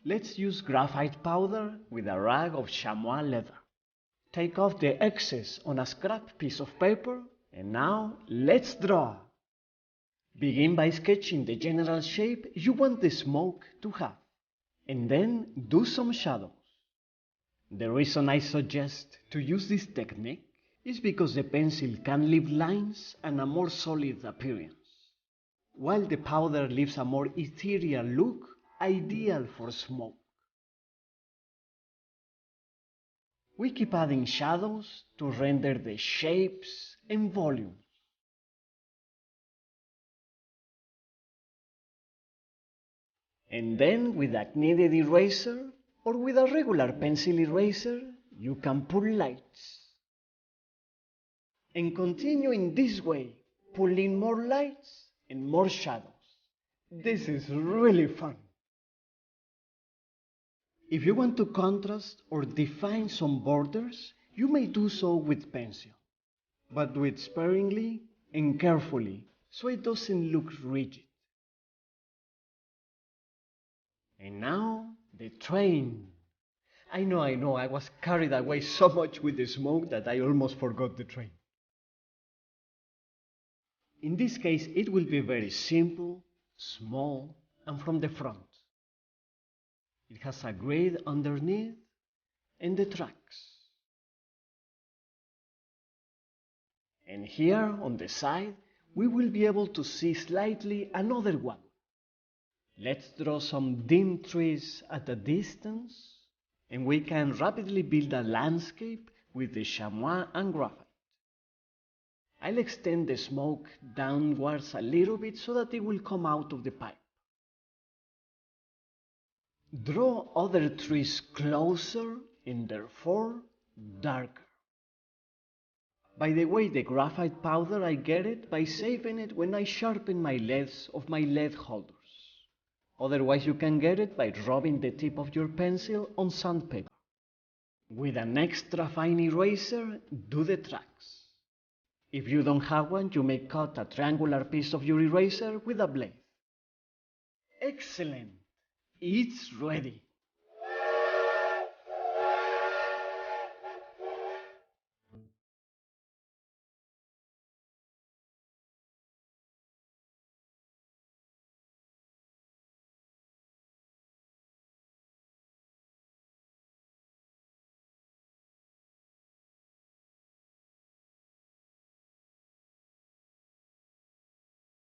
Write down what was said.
Let's use graphite powder with a rag of chamois leather. Take off the excess on a scrap piece of paper, and now let's draw. Begin by sketching the general shape you want the smoke to have, and then do some shadows. The reason I suggest to use this technique is because the pencil can leave lines and a more solid appearance, while the powder leaves a more ethereal look, ideal for smoke. We keep adding shadows to render the shapes and volumes. And then with a kneaded eraser or with a regular pencil eraser, you can pull lights. And continue in this way, pulling more lights and more shadows. This is really fun. If you want to contrast or define some borders, you may do so with pencil, but do it sparingly and carefully so it doesn't look rigid. And now, the train. I know, I was carried away so much with the smoke that I almost forgot the train. In this case, it will be very simple, small, and from the front. It has a grid underneath and the tracks. And here on the side, we will be able to see slightly another one. Let's draw some dim trees at a distance, and we can rapidly build a landscape with the chamois and graphite. I'll extend the smoke downwards a little bit so that it will come out of the pipe. Draw other trees closer and therefore darker. By the way, the graphite powder, I get it by saving it when I sharpen my leads of my lead holders. Otherwise, you can get it by rubbing the tip of your pencil on sandpaper. With an extra fine eraser, do the tracks. If you don't have one, you may cut a triangular piece of your eraser with a blade. Excellent! It's ready!